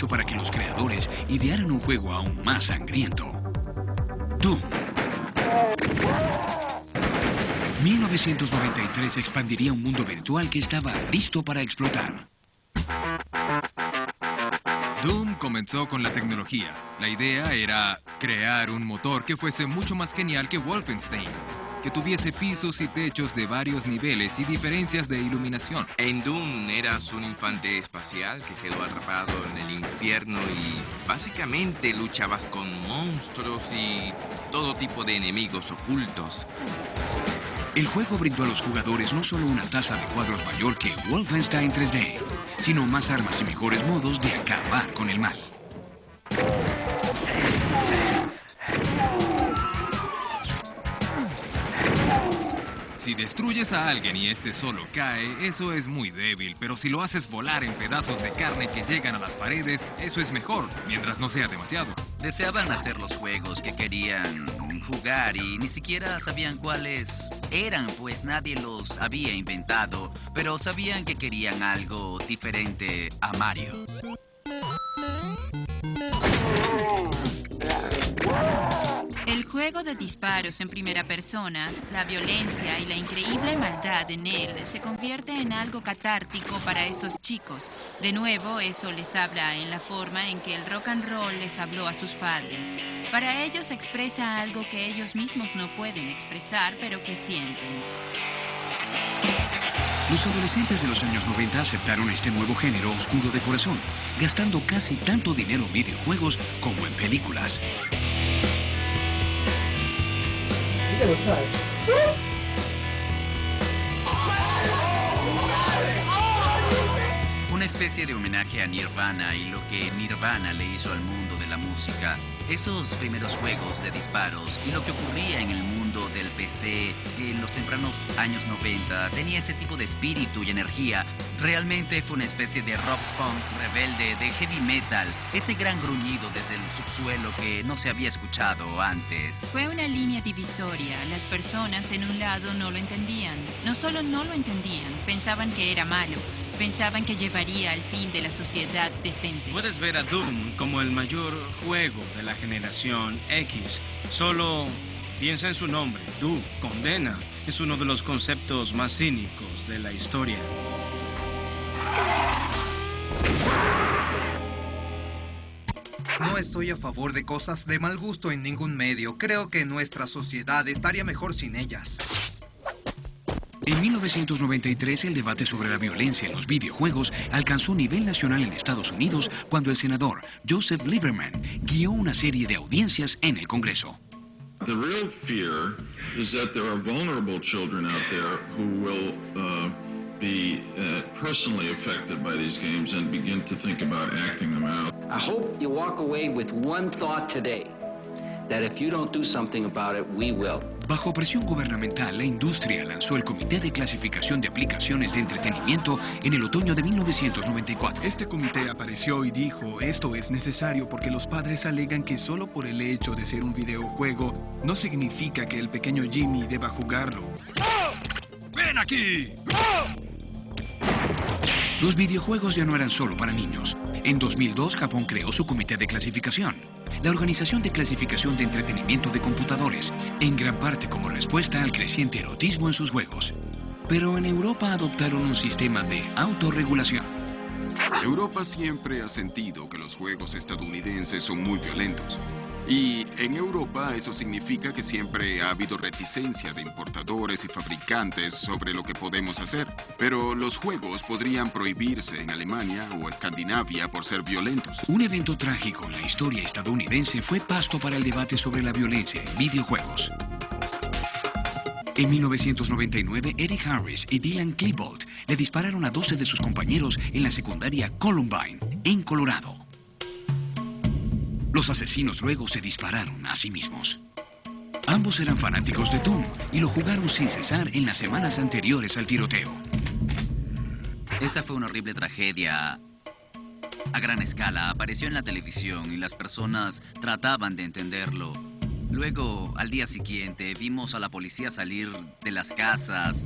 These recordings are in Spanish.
hecho para que los creadores idearan un juego aún más sangriento. Doom. 1993 expandiría un mundo virtual que estaba listo para explotar. Doom comenzó con la tecnología. La idea era crear un motor que fuese mucho más genial que Wolfenstein, que tuviese pisos y techos de varios niveles y diferencias de iluminación. En Doom eras un infante espacial que quedó atrapado en el infierno y básicamente luchabas con monstruos y todo tipo de enemigos ocultos. El juego brindó a los jugadores no solo una tasa de cuadros mayor que Wolfenstein 3D, sino más armas y mejores modos de acabar con el mal. Si destruyes a alguien y este solo cae, eso es muy débil, pero si lo haces volar en pedazos de carne que llegan a las paredes, eso es mejor, mientras no sea demasiado. Deseaban hacer los juegos que querían jugar y ni siquiera sabían cuáles eran, pues nadie los había inventado, pero sabían que querían algo diferente a Mario. El juego de disparos en primera persona, la violencia y la increíble maldad en él se convierte en algo catártico para esos chicos. De nuevo, eso les habla en la forma en que el rock and roll les habló a sus padres. Para ellos expresa algo que ellos mismos no pueden expresar, pero que sienten. Los adolescentes de los años 90 aceptaron este nuevo género oscuro de corazón, gastando casi tanto dinero en videojuegos como en películas. Una especie de homenaje a Nirvana y lo que Nirvana le hizo al mundo de la música. Esos primeros juegos de disparos y lo que ocurría en el mundo del PC en los tempranos años 90 tenía ese tipo de espíritu y energía. Realmente fue una especie de rock punk rebelde, de heavy metal, ese gran gruñido desde el subsuelo que no se había escuchado antes. Fue una línea divisoria. Las personas en un lado no lo entendían. No solo no lo entendían, pensaban que era malo. Pensaban que llevaría al fin de la sociedad decente. Puedes ver a Doom como el mayor juego de la generación X. Solo piensa en su nombre. Doom, condena. Es uno de los conceptos más cínicos de la historia. No estoy a favor de cosas de mal gusto en ningún medio. Creo que nuestra sociedad estaría mejor sin ellas. En 1993, el debate sobre la violencia en los videojuegos alcanzó nivel nacional en Estados Unidos cuando el senador Joseph Lieberman guió una serie de audiencias en el Congreso. The real fear is that there are vulnerable children out there who will be personally affected by these games and begin to think about acting them out. I hope you walk away with one thought today, that if you don't do something about it, we will. Bajo presión gubernamental, la industria lanzó el Comité de Clasificación de Aplicaciones de Entretenimiento en el otoño de 1994. Este comité apareció y dijo, esto es necesario porque los padres alegan que solo por el hecho de ser un videojuego no significa que el pequeño Jimmy deba jugarlo. ¡Ven aquí! Los videojuegos ya no eran solo para niños. En 2002, Japón creó su comité de clasificación, la Organización de Clasificación de Entretenimiento de Computadores, en gran parte como respuesta al creciente erotismo en sus juegos. Pero en Europa adoptaron un sistema de autorregulación. Europa siempre ha sentido que los juegos estadounidenses son muy violentos. Y en Europa eso significa que siempre ha habido reticencia de importadores y fabricantes sobre lo que podemos hacer. Pero los juegos podrían prohibirse en Alemania o Escandinavia por ser violentos. Un evento trágico en la historia estadounidense fue pasto para el debate sobre la violencia en videojuegos. En 1999, Eric Harris y Dylan Klebold le dispararon a 12 de sus compañeros en la secundaria Columbine, en Colorado. Los asesinos luego se dispararon a sí mismos. Ambos eran fanáticos de Doom y lo jugaron sin cesar en las semanas anteriores al tiroteo. Esa fue una horrible tragedia a gran escala. Apareció en la televisión y las personas trataban de entenderlo. Luego, al día siguiente, vimos a la policía salir de las casas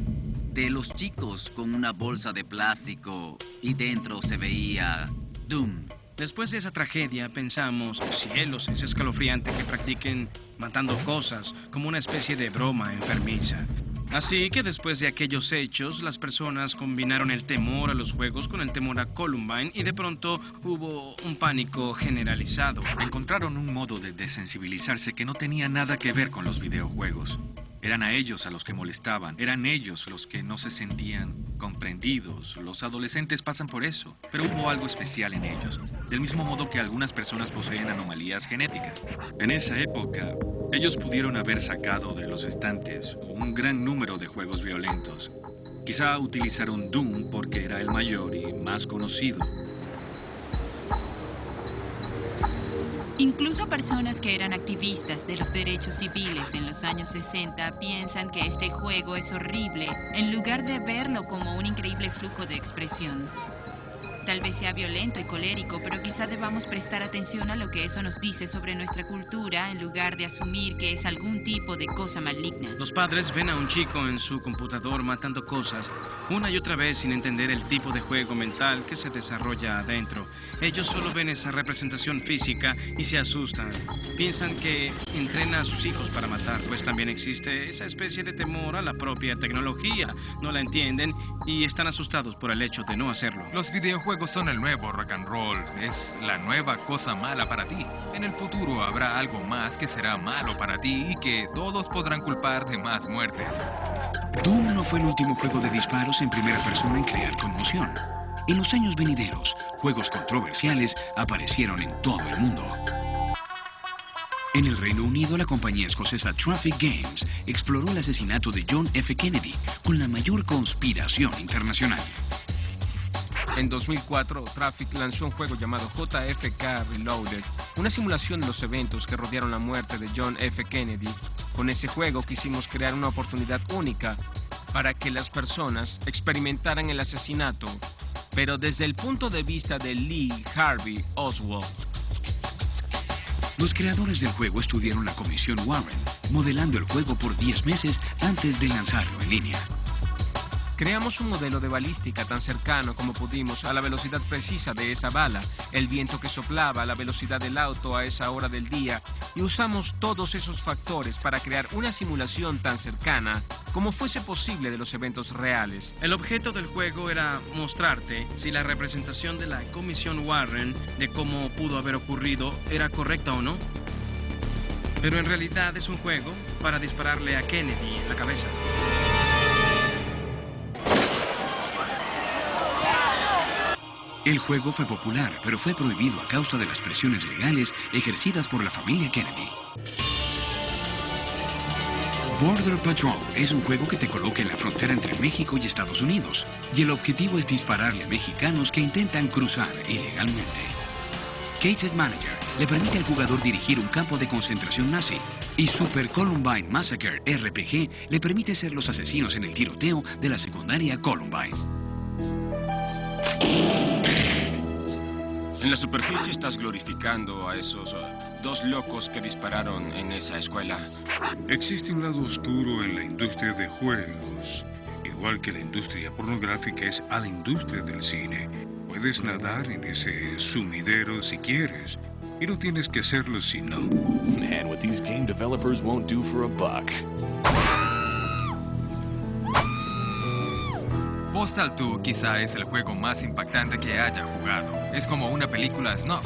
de los chicos con una bolsa de plástico y dentro se veía Doom. Después de esa tragedia pensamos, cielos, es escalofriante que practiquen matando cosas como una especie de broma enfermiza. Así que después de aquellos hechos, las personas combinaron el temor a los juegos con el temor a Columbine y de pronto hubo un pánico generalizado. Encontraron un modo de desensibilizarse que no tenía nada que ver con los videojuegos. Eran a ellos a los que molestaban, eran ellos los que no se sentían comprendidos. Los adolescentes pasan por eso, pero hubo algo especial en ellos, del mismo modo que algunas personas poseen anomalías genéticas. En esa época, ellos pudieron haber sacado de los estantes un gran número de juegos violentos. Quizá utilizaron Doom porque era el mayor y más conocido. Incluso personas que eran activistas de los derechos civiles en los años 60 piensan que este juego es horrible en lugar de verlo como un increíble flujo de expresión. Tal vez sea violento y colérico, pero quizá debamos prestar atención a lo que eso nos dice sobre nuestra cultura en lugar de asumir que es algún tipo de cosa maligna. Los padres ven a un chico en su computador matando cosas una y otra vez sin entender el tipo de juego mental que se desarrolla adentro. Ellos solo ven esa representación física y se asustan. Piensan que entrena a sus hijos para matar, pues también existe esa especie de temor a la propia tecnología. No la entienden y están asustados por el hecho de no hacerlo. Los videojuegos son el nuevo rock and roll. Es la nueva cosa mala para ti. En el futuro habrá algo más que será malo para ti y que todos podrán culpar de más muertes. Doom no fue el último juego de disparos en primera persona en crear conmoción. En los años venideros, juegos controversiales aparecieron en todo el mundo. En el Reino Unido, la compañía escocesa Traffic Games exploró el asesinato de John F. Kennedy con la mayor conspiración internacional. En 2004, Traffic lanzó un juego llamado JFK Reloaded, una simulación de los eventos que rodearon la muerte de John F. Kennedy. Con ese juego quisimos crear una oportunidad única para que las personas experimentaran el asesinato, pero desde el punto de vista de Lee Harvey Oswald. Los creadores del juego estudiaron la Comisión Warren, modelando el juego por 10 meses antes de lanzarlo en línea. Creamos un modelo de balística tan cercano como pudimos a la velocidad precisa de esa bala, el viento que soplaba, la velocidad del auto a esa hora del día, y usamos todos esos factores para crear una simulación tan cercana como fuese posible de los eventos reales. El objeto del juego era mostrarte si la representación de la Comisión Warren de cómo pudo haber ocurrido era correcta o no. Pero en realidad es un juego para dispararle a Kennedy en la cabeza. El juego fue popular, pero fue prohibido a causa de las presiones legales ejercidas por la familia Kennedy. Border Patrol es un juego que te coloca en la frontera entre México y Estados Unidos, y el objetivo es dispararle a mexicanos que intentan cruzar ilegalmente. Case Manager le permite al jugador dirigir un campo de concentración nazi, y Super Columbine Massacre RPG le permite ser los asesinos en el tiroteo de la secundaria Columbine. En la superficie estás glorificando a esos dos locos que dispararon en esa escuela. Existe un lado oscuro en la industria de juegos. Igual que la industria pornográfica es a la industria del cine. Puedes nadar en ese sumidero si quieres, y no tienes que hacerlo si no. Man, what these game developers won't do for a buck. Postal 2 quizá es el juego más impactante que haya jugado. Es como una película snuff.